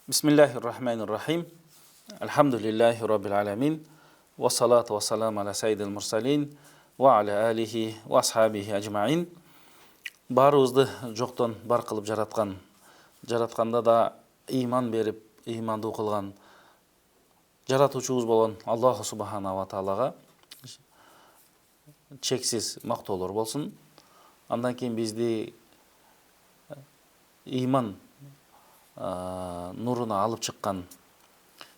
Bismillahirrahmanirrahim. Elhamdülillahi Rabbil alamin. Ve salatu ve selamu ala seyyidil mursalin. Ve ala alihi ve ashabihi ecmain. Barыбызды жоқтан бар қылып жаратқан, жаратқанда да иман беріп, иманды қылған, жаратушыбыз болған Аллаху субханала ва таалаға чексіз мақтаулар болсын. Андан кейін бізді иман нұрына алып шыққан,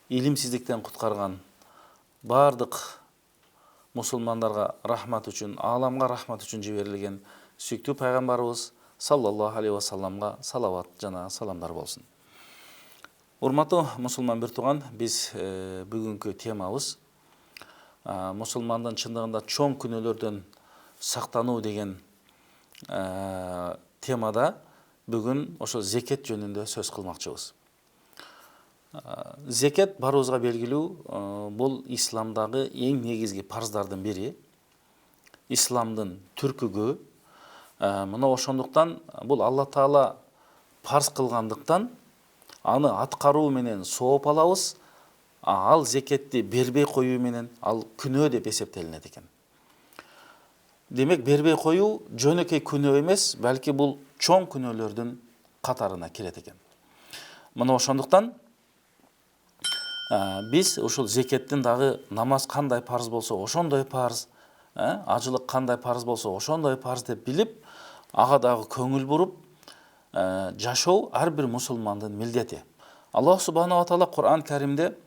илимсіздіктен құтқарған бардық мұсылмандарға рахмат үшін, аламға рахмат үшін жіберілген сүйікті пайғамбарымыз саллаллаху алейхи ва салламға салават жана саламдар болсын. Урматтуу мұсылман бір туған, біз бүгінгі темабыз мұсылмандың шындығында чоң күнәлерден сақтану деген темада бүгін ошо зекет жөнүндө сөз кылмакчыбыз. Зекет барыбызга белгилүү, бул исламдагы эң негизги парздардын бири. Исламдын түркүгү. Мына ошондуктан бул Алла Таала парз кылгандыктан аны аткаруу менен сооп алабыз, ал зекетти бербей коюу менен ал күнөө деп эсептелинет экен. Демек, бербей коюу жөнөкөй күнөө эмес, балки бул чоң күнөөлөрдүн катарына кирет экен. Мына ошондуктан биз ушул зекеттин дагы намаз кандай парз болсо ошондой парз, ажылык кандай парз болсо ошондой парз деп билип, ага дагы көңүл буруп жашоо ар бир мусулмандын милдети. Аллах субханала ва таала Кур'ан Каримде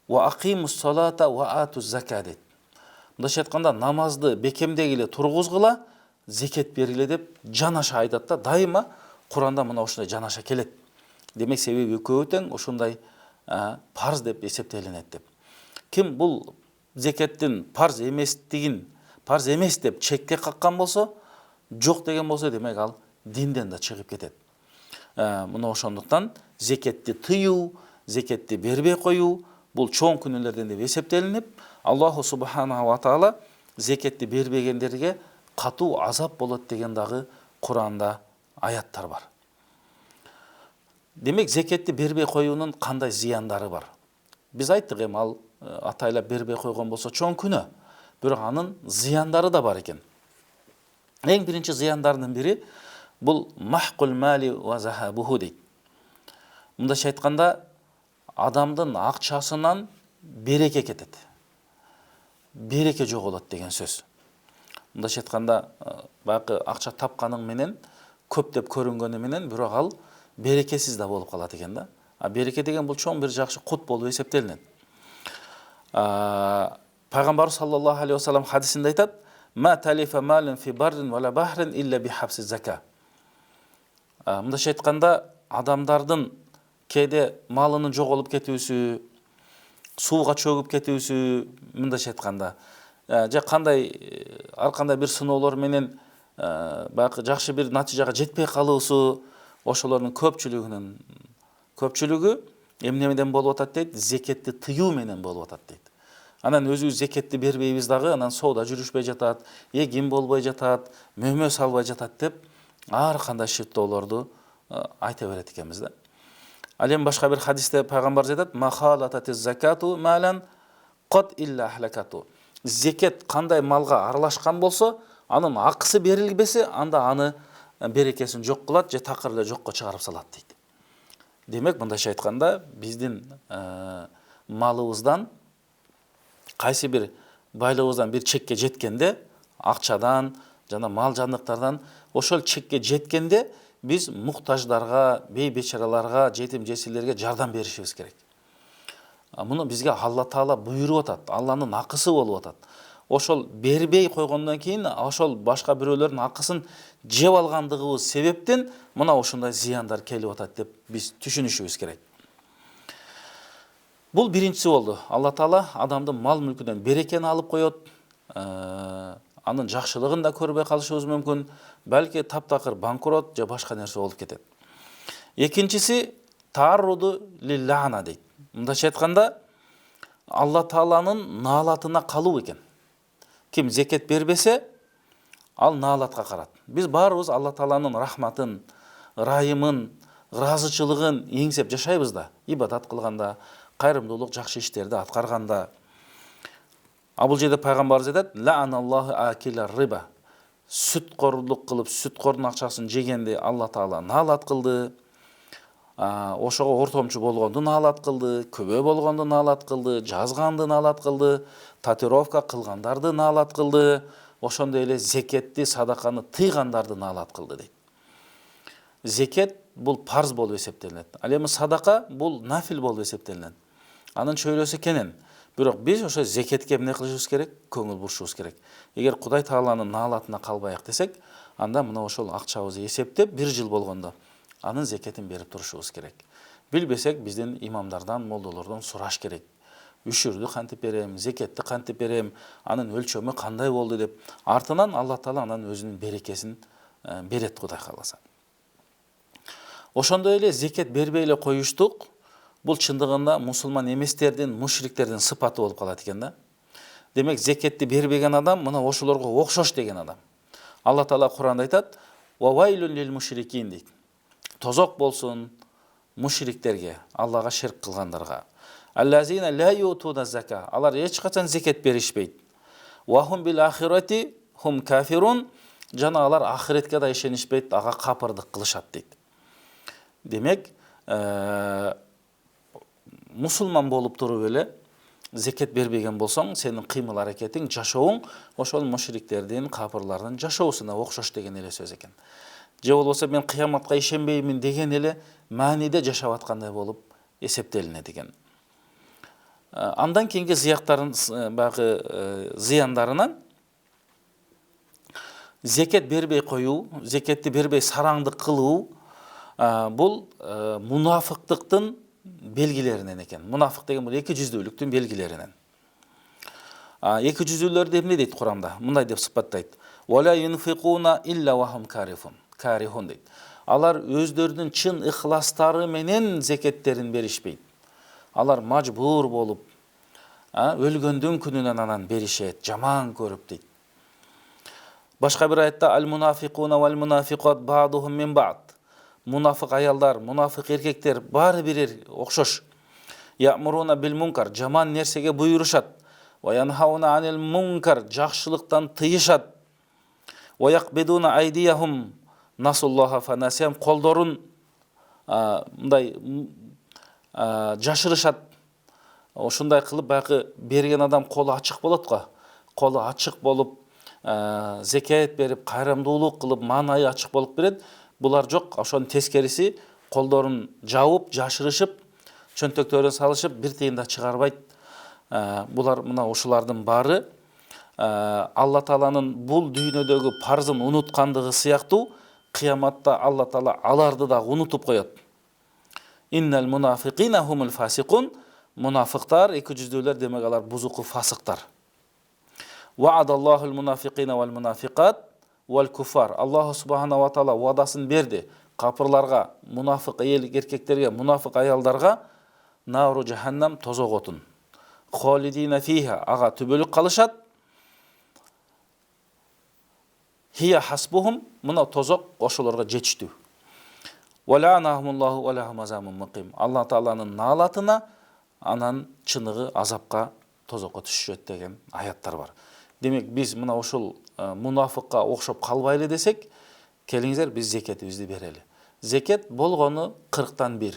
«Ва акимус салата ва атуз зака» дейт. Мындайча айтканда, намазды бекемдегиле, тургузгула, зекет бергиле деп жанаша айтат да, дайыма Куранда мына ушундай жанаша келет. Демек, себеби экөө тең ушундай парз деп эсептелинет деп. Ким бул зекеттин парз эместигин, парз эмес деп чекке каккан болсо, жок деген болсо, демек ал динден да чыгып кетет. Мына ошондуктан зекетти тыюу, зекетти бербей коюу бул чоң күнөөлөрдөн деп эсептелинип, Аллаху субханаху ва таала зекетти бербегендерге катуу азап болот деген дагы Куранда аяттар бар. Демек, зекетти бербей коюунун кандай зыяндары бар? Биз айттык, эми ал атайлап бербей койгон болсо чоң күнөө, бирок анын зыяндары да бар экен. Эң биринчи зыяндарынын бири бул махкул мали ва захабуху дейт. Мындайча айтканда, адамдын акчасынан береке кетет. Береке жоголот деген сөз. Мындайча айтканда, баягы акча тапканың менен, көп деп көрүнгөнү менен, бирок ал берекесиз да болуп калат экен да. Береке деген бул чоң бир жакшы кут болуп эсептелинет. Пайгамбар саллаллаху алейхи ва саллам хадисинде айтат: «Ма талифа малин фи баррин ва ла бахрин илля би хабси зака». Мындайча айтканда, адамдардын кээде малынын жоголуп кетүүсү, сууга чөгүп кетүүсү, мындайча айтканда, же ар кандай бир сыноолор менен баягы жакшы бир натыйжага жетпей калуусу, ошолордун көпчүлүгү эмнеден болуп атат дейт? Зекетти тыюу менен болуп атат дейт. Анан өзүбүз зекетти бербейбиз дагы, анан соодо жүрүшпөй жатат, эгин болбой жатат, мөмө салбай жатат деп ар кандай ширттоолорду айта берет экенбиз да. Ал эми башка бир хадисте пайгамбар айтат: «Махалататиз закату малан кот илля ахлакату». Зекет кандай малга аралашкан болсо, анын акысы берилбесе, анда аны берекесин жок кылат же такыр эле жокко чыгарып салат дейт. Демек, мындайча айтканда, биздин малыбыздан, кайсы бир байлыгыбыздан бир чекке жеткенде, акчадан жана мал жандыктардан ошол чекке жеткенде, биз муктаждарга, бейбечараларга, жетим жесирлерге жардам беришибиз керек. Муну бизге Алла Таала буйруп атат, Алланын акысы болуп атат. Ошол бербей койгондон кийин, ошол башка бирөөлөрдүн акысын жеп алгандыгыбыз себептен мына ушундай зыяндар келип атат деп биз түшүнүшүбүз керек. Бул биринчиси болду. Алла Таала адамдын мал мүлкүнөн берекени алып коет, анын жакшылыгын да көрбөй калышыбыз мүмкүн, балки таптакыр банкрот же башка нерсе болуп кетет. Экинчиси таарруду лиллана дейт. Мындайча айтканда, Алла Тааланын наалатына калуу экен. Ким зекет бербесе, ал наалатка карат. Биз баарыбыз Алла Тааланын рахматын, райымын, ыраазычылыгын эңсеп жашайбыз да, ибадат кылганда, кайрымдуулук, жакшы иштерди аткарганда. Бул жерде пайгамбарыбыз айтат: "Ла'аналлаху акилар риба". Сүткорлук кылып, сүткордун акчасын жегенди Алла Таала наалат кылды. Ошого ортомчу болгонду наалат кылды, көбө болгонду наалат кылды, жазганды наалат кылды, татуировка кылгандарды наалат кылды, ошондой эле зекетти, садаканы тыйгандарды наалат кылды дейт. Зекет бул парз болуп эсептелинет. Ал эми садака бул нафил болуп эсептелинет. Анын чөйрөсү кенен. Бирок биз ошо зекетке эмне кылышыбыз керек? Көңүл бурушубуз керек. Эгер Кудай Тааланын наалатына калбайык десек, анда мына ошол акчабызды эсептеп 1 жыл болгондо анын зекетин берип турушубуз керек. Билбесек, биздин имамдардан, молдолордон сураш керек. Үшүрдү кантип берем, зекетти кантип берем, анын өлчөмү кандай болду деп. Артынан Алла Таала анын өзүнүн берекесин берет, Кудай кааласа. Ошондой эле зекет бербей эле коюштук, бул чындыгында мусулман эместердин, мушриктердин сыпаты болуп калат экен да. Демек, зекетти бербеген адам мына ошолорго окшош деген адам. Алла Таала Куранда айтат: "Ва вайлун лил мушрикин" дейт. Тозок болсун мушриктерге, Аллага ширк кылгандарга. Аллазина ла ютуна зака. Алар эч качан зекет беришпейт. Ва хум бил ахирати хум кафирун. Жана алар ахиретке да ишенишпейт, ага капырдык кылышат дейт. Демек, мусулман болуп туруп эле зекет бербеген болсоң, сенин кыймыл аракетиң, жашооң ошол мушриктердин, капырлардын жашоосуна окшош деген эле сөз экен. Же болбосо мен кыяматка ишенбеймин деген эле мааниде жашап аткандай болуп эсептелинет экен. Андан кийинки зыяндарынан зекет бербей коюу, зекетти бербей сараңдык кылуу бул мунафыктыктын белгилеринен экен. Мунафык деген бул эки жүздүүлүктүн белгилеринен. Эки жүздүүлөрдү эмне дейт Куранда? Мындай деп сыпаттайт: "Вала юнфикуна илля ва хум карихун" дейт. Алар өздөрүнүн чын ыхластары менен зекеттерин беришпейт. Алар мажбур болуп, өлгөндүн күнүнөн анан беришет, жаман көрүп дейт. Башка бир аятта: "Ал-мунафикуна вал мунафикат ба'духум мин ба'д". Мунафык аялдар, мунафык эркектер баары бир окшош. "Я'муруна бил мункар", жаман нерсеге буйрушат. "Ва янхауна анил мункар", жакшылыктан тыйышат. "Ва якбидуна айдияхум насуллаха фанасиям", колдорун мындай жашырышат. Ошундай кылып баягы берген адам колу ачык болот го. Колу ачык болуп, зекет берип, кайрымдуулук кылып, маанайы ачык болуп берет. Булар жок, ошонун тескериси, колдорун жабып, жашырышып, чөнтөктөрүн салышып, бир тыйын да чыгарбайт. Булар мына ушулардын баары Алла Тааланын бул дүйнөдөгү парзын унуткандыгы сыяктуу, кыяматта Алла Таала аларды да унутуп коет. "Иннал мунафикина хумул фасикун", мунафыктар, эки жүздүүлөр, демек алар бузуку фасыктар. "Ва'адаллахул мунафикина вал мунафикат вал куфар". Аллах субхана ва таала вадасын берди капырларга, мунафык эркектерге, мунафык аялдарга нару жаханнам, тозок отун. Холидина фиха, ага түбөлүк калышат. Хия хасбухум, мына тозок ошолорго жетиштүү. Валаанахумуллаху валахум азамун муқим. Алла Тааланын наалатына, анан чыныгы азапка, тозокко түшүшөт деген аяттар бар. Демек, биз мына ошол мунафыкка окшоп калбайлы десек, келиңиздер биз зекетибизди берели. Зекет болгону 40тан 1,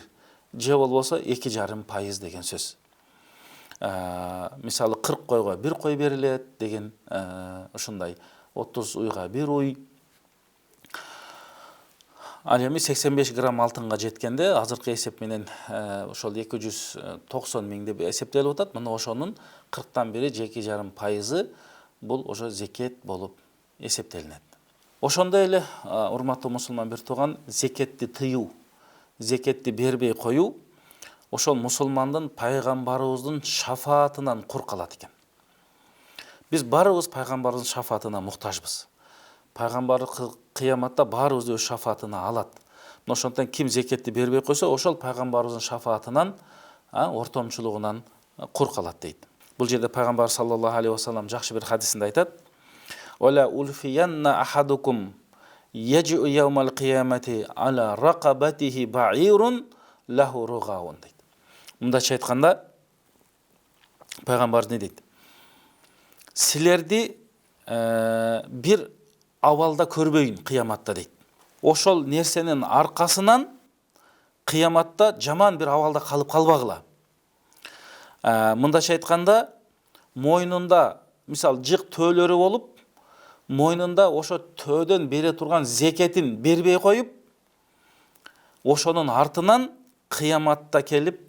же болбосо 2,5% деген сөз. Мисалы 40 койго 1 кой берилет деген ушундай, 30 уйга 1 уй. Ал эми 85 грамм алтынга жеткенде азыркы эсеп менен ошол 290 миң деп эсептелип атат. Мына ошонун 40тан 1 же 2,5% бул ошо зекет болуп эсептелинет. Ошондой эле урматтуу мусулман бир тууган, зекетти тыюу, зекетти бербей коюу ошол мусулмандын пайгамбарыбыздын шафаатынан кур калат экен. Биз баарыбыз пайгамбарыбыздын шафаатына муктажбыз. Пайгамбар кыяматта баарыбызды өз шафаатына алат. Ошондон ким зекетти бербей койсо, ошол пайгамбарыбыздын шафаатынан, ортомчулугунан кур калат дейт. Бул жерде пайгамбар саллаллаху алейхи ва саллям жакшы бир хадисинде айтат: "Вала ульфиянна ахадукум Яджу яумал қиямати ала рақабатихи баирун лаху руғауын дейді. Мұндайша айтқанда, пайғамбар не дейді? Сілерді бір авалда көрбейін қияматта дейді. Ошол нерсенің арқасынан қияматта жаман бір авалда қалып қалбағыла. Мұндайша айтқанда, мойнында, мисал, жық төлері болып, мойнында ошо төден бере тұрған зекетін бербей қойып, ошонун артынан қияматта келіп,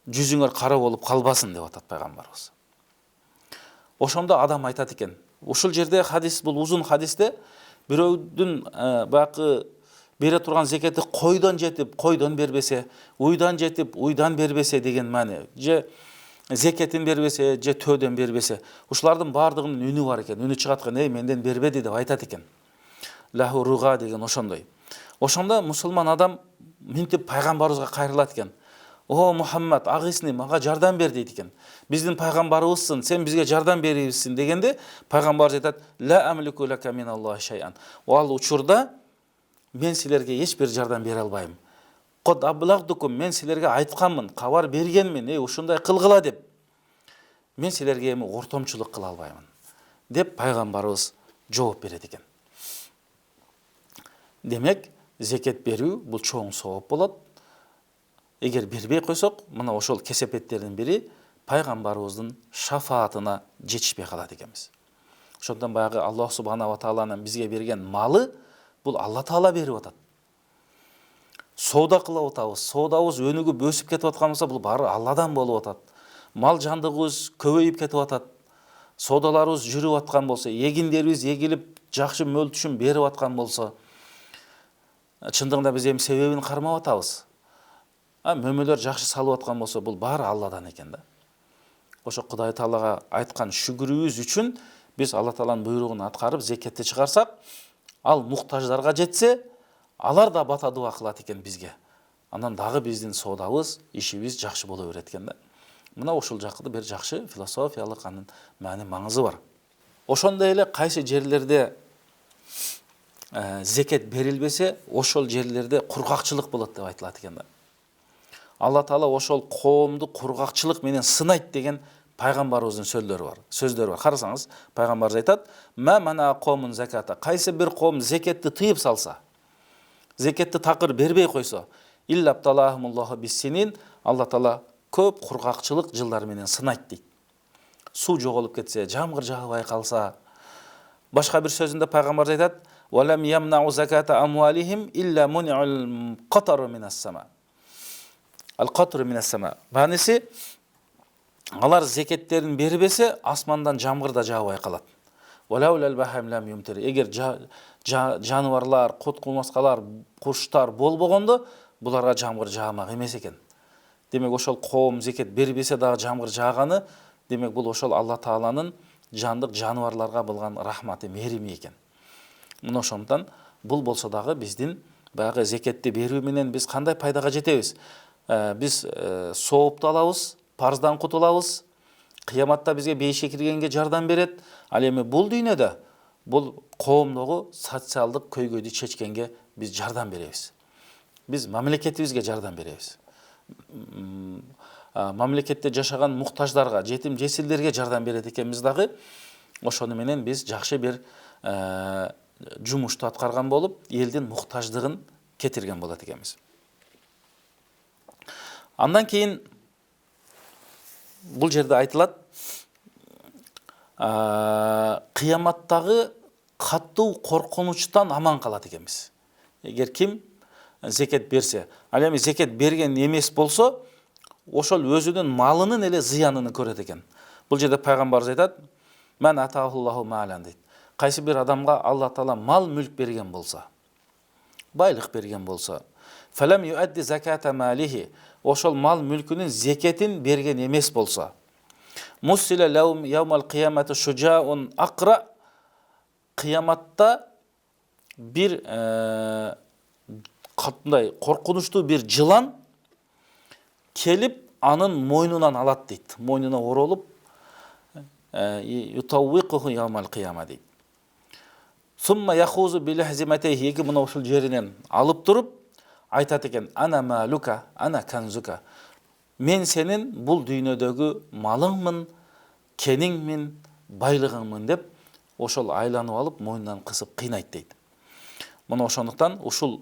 жүзіңер қара болып қалбасын деп атат пайғамбарыбыз. Ошонда адам айтат екен. Ушул жерде хадис, бұл узун хадисте, бирөөдүн бакы бере турган зекети койдон жетип, койдон бербесе, уйдан жетип, уйдан бербесе деген мани. Же зекетин бербесе, же төдөн бербесе. Ушулардын бардыгынын үнү бар экен. Үнү чыгат экен, менден бербеди деп айтат экен. Лаху руга деген ошондой. Ошондо мусулман адам минтип пайгамбарыбызга кайрылат экен. О Мухаммад, агысыны мага жардам бер дейт экен. Биздин пайгамбарыбызсың, сен бизге жардам беребизсиң дегенде пайгамбар айтат: "Ла амлику лака миналлахи шай'ан." Ал учурда мен силерге эч бир жардам бере албайм. Код аблагдукум, мен силерге айтканмын, кабар бергенмин, ушундай кылгыла деп. Мен силерге эми ортомчулук кыла албаймын деп пайгамбарыбыз жооп берет экен. Демек, зекет берүү бул чоң сооп болот. Эгер бербей койсок, мына ошол кесепеттердин бири пайгамбарыбыздын шафаатына жетишпей калат экенбиз. Ошондон баягы Аллах субханаху ва тааланын бизге берген малы бул Алла таала берип атат. Соода кылып атабыз, соодабыз өнүгүп өсүп кетип аткан болсо, бул баары Алладан болуп атат. Мал жандыгыбыз көбөйүп кетип атат. Соодаларыбыз жүрүп аткан болсо, эгиндерибиз эгилип, жакшы мөлтүшүн берип аткан болсо, чындыгында биз эми себебин кармап атабыз. Мөмөлөр жакшы салып аткан болсо, бул баары Алладан экен да. Ошо Кудай Таалага айткан шүгүрүбүз үчүн биз Алла Тааланын буйругун аткарып, зекетти чыгарсак, ал муктаждарга жетсе, алар да бата дуа кылат экен бизге. Андан дагы биздин соодабыз, ишибиз жакшы боло берет экен да. Мына ошол жакты бир жакшы философиялык анын маани маңызы бар. Ошондой эле кайсы жерлерде зекет берилбесе, ошол жерлерде кургакчылык болот деп айтылат экен да. Алла Таала ошол коомду кургакчылык менен сынайт деген пайгамбарыбыздын сөздөрү бар. Карасаңыз, пайгамбарыбыз айтат: "Ма мана коомун заката." Кайсы бир коом зекетти тыйып салса, зекетти такыр бербей койсо, иллаб талахумуллаху биссинин, Алла Таала көп кургакчылык жылдар менен сынайт дейт. Суу жоголуп кетсе, жамгыр жагбай калса, башка бир сөзүндө пайгамбар айтат: "Валам ямнау заката амвалихим илля мун'ал қатару минас сама." Ал-қатру минас сама. Баниси, алар зекеттерин бербесе, асмандан жамгыр да жагбай калат. Валаулал бахам лам юмтир. Эгер жаныбарлар, коткулмаскалар, куштар болбогондо, буларга жамгыр жаагмак эмес экен. Демек ошол коом зекет бербесе дагы жамгыр жааганы, демек бул ошол Алла Тааланын жандык жаныбарларга болгон рахматы, мээрими экен. Мына ошондон бул болсо дагы биздин баягы зекетти берүү менен биз кандай пайдага жетебиз? Биз соопту алабыз, парздан кутулабыз. Кыяматта бизге бейишке киргенге жардам берет. Ал эми бул дүйнөдө бул коомдогу социалдык көйгөйдү чечкенге биз жардам беребиз. Биз мамлекетибизге жардам беребиз. Мамлекетте жашаган муктаждарга, жетим жесилдерге жардам берет экенбиз дагы. Ошону менен биз жакшы бир жумушту аткарган болуп, элдин муктаждыгын кетирген болот экенбиз. Андан кийин бул жерде айтылат, кыяматтагы каттуу коркунучтан аман калат экенбиз. Эгер ким зекет берсе, ал эми зекет берген эмес болсо, ошол өзүнүн малынын эле зыянын көрөт экен. Бул жерде пайгамбарыбыз айтат: "Мен атахуллаху маалан" дейт. Кайсы бир адамга Алла Таала мал мүлк берген болсо, байлык берген болсо, фалам юадди заката малихи, ошол мал мүлкүнүн зекетин берген эмес болсо, муссила лаум яумал кыямати шужаун акра, кыяматта бир кандай коркунучтуу бир жылан келип анын мойнунан алат дейт. Мойнуна оролуп, ютауикуху яумал кыяма дейт. Сумма яхузу билахзиматейхи, екі мына ушул жерінен алып тұрып, айтат екен: ана малука, ана канзука. Мен сенің бұл дүйнөдөгү малыңмын, кеніңмін, байлығыңмын деп, ошол айланып алып, мойнынан қысып қинайт дейт. Мына ошондуктан ушул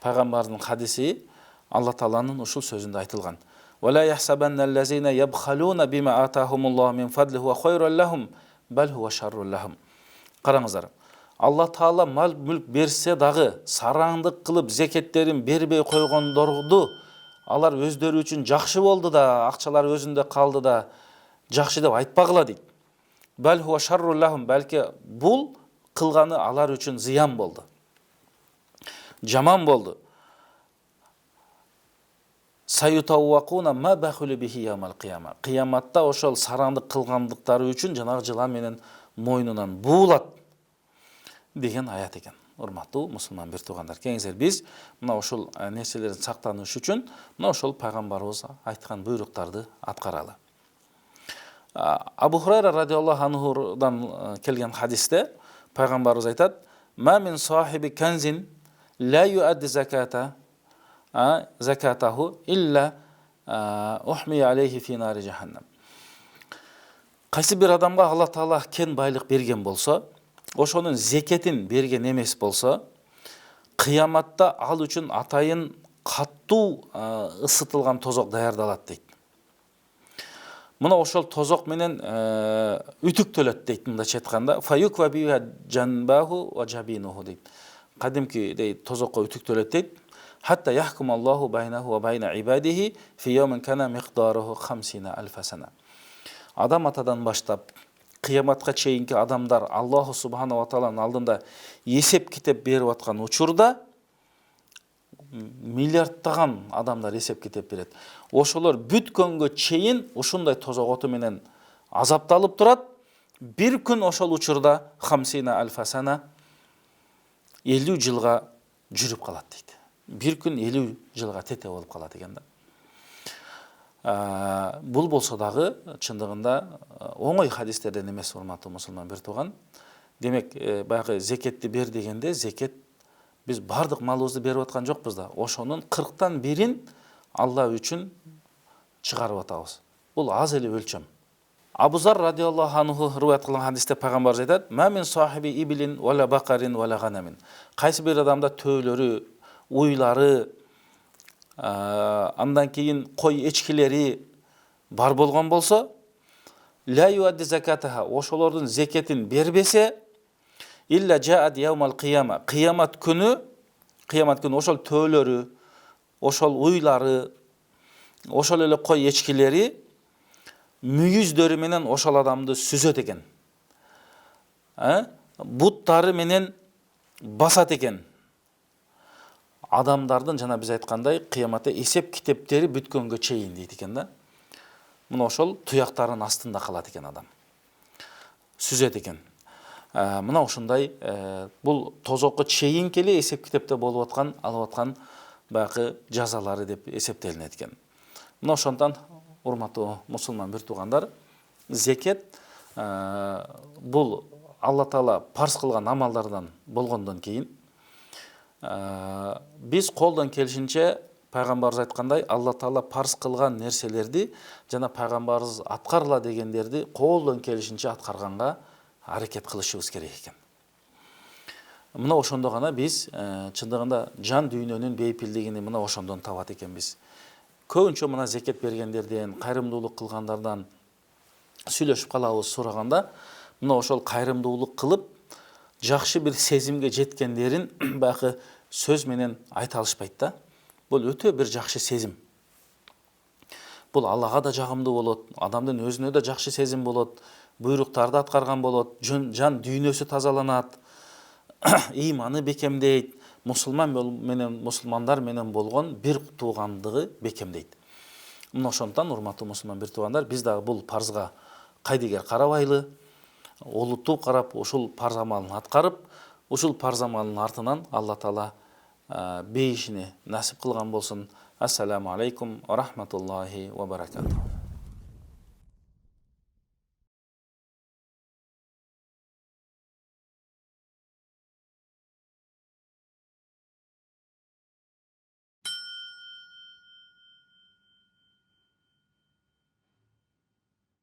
пайгамбардын хадиси Алла Тааланын ушул сөзүндө айтылган. Вала яхсабанналлазина ябхалуна бима атахумуллаху мин фадлихи ва хайран лахум бал хува шаррун лахум. Караңыздар. Алла Таала мал мүлк берсе дагы сараңдык кылып зекеттерин бербей койгондорду алар өздөрү үчүн жакшы болду да, акчалар өзүндө калды да, жакшы деп айтпагыла дейт. Бал хува шаррун лахум, балки бул кылганы алар үчүн зыян болду, жаман болду. Саютауакуна ма бахулу бихи ямал кияма. Кыяматта ошол сараңдык кылгандыктары үчүн жанагы жылан менен мойнунан буулат деген аят экен. Урматтуу мусулман бир туугандар, кеңиңиздер, биз мына ошол нерселерден сактаныш үчүн мына ошол пайгамбарыбыз айткан буйруктарды аткаралы. Абу Хурайра радиаллаху анхудан келген хадисте пайгамбарыбыз айтат: "Ма мин сахиби канзин ла юадди закатаху илля ухми алейхи фи нари жаханнам." Кайсы бир адамга Алла Таала кен байлык берген болсо, ошонун зекетин берген эмес болсо, кыяматта ал үчүн атайын каттуу ысытылган тозок даярдалат дейт. Мына ошол тозок менен үтүктөлөт дейт, мындайча айтканда, фаюква биха жанбаху ва жабинуху дейт. Кадимки дейт тозокко үтүктөлөт дейт. Хатта яхкум Аллаху байнаху ва байна ибадихи фи йомин кана миқдаруху 50,000 сана. Адам атадан баштап кыяматка чейинки адамдар Аллаху субханаху ва тааланын алдында эсеп китеп берип аткан учурда миллиардтаган адамдар эсеп китеп берет. Ошолор бүткөнгө чейин ушундай тозок оту менен азапталып турат. Бир күн ошол учурда 50,000 сана 50 жылга жүрүп калат дейт. Бир күн 50 жылга тете болуп калат экен да. Бул болсо дагы чындыгында оңой хадистерден эмес, урматтуу мусулман бир тууган. Демек, баягы зекетти бер дегенде, зекет биз бардык малыбызды берип аткан жокпуз да, ошонун 40тан бирин Алла үчүн чыгарып атабыз. Бул аз эле өлчөм. Абу Зар радиаллаху анху риваят кылган хадисте пайгамбарыбыз айтат: "Ма мин сахиби ибилин вала бакарин вала ганамин." Кайсы бир адамда төөлөрү, уйлары, андан кийин кой эчкилери бар болгон болсо, ла юадди закатаха, ошолордун зекетин бербесе, илля жаат яумал кияма, кыямат күнү ошол төөлөрү, ошол уйлары, ошол эле кой эчкилери мүйүздөрү менен ошол адамды сүзөт экен. Буттары менен басат экен. Адамдардын жана биз айткандай кыяматта эсеп китептери бүткөнгө чейин дейт экен да. Мына ошол туяктарын астында калат экен адам. Сүзөт экен. Мына ушундай бул тозокко чейинки эле эсеп китепте болуп аткан, алып аткан баягы жазалары деп эсептелинет экен. Мына ошондон урматтуу мусулман бир туугандар, зекет бул Алла Таала парз кылган амалдардан болгондон кийин биз колдон келишинче пайгамбарыбыз айткандай Алла Таала парз кылган нерселерди жана пайгамбарыбыз аткарыла дегендерди колдон келишинче аткарганга аракет кылышыбыз керек экен. Мына ошондо гана биз чындыгында жан дүйнөнүн бейпилдигини мына ошондон табат экенбиз. Көбүнчө мына зекет бергендерден, кайрымдуулук кылгандардан сүйлөшүп калабыз, сураганда, мына ошол кайрымдуулук кылып жакшы бир сезимге жеткендерин баягы сөз менен айта алышпайт да. Бул өтө бир жакшы сезим. Бул Аллага да жагымдуу болот, адамдын өзүнө да жакшы сезим болот, буйруктарды аткарган болот, жан дүйнөсү тазаланат, ыйманы бекемдейт, мусулмандар менен болгон бир туугандыгы бекемдейт. Мына ошондон урматтуу мусулман бир туугандар, биз дагы бул парзга кайдыгер карабайлы, олуттуу карап, ушул парз амалын аткарып, ушул парз амалдын артынан Алла Таала бейишини насип кылган болсун. Ассаламу алейкум ва рахматуллахи ва баракатух.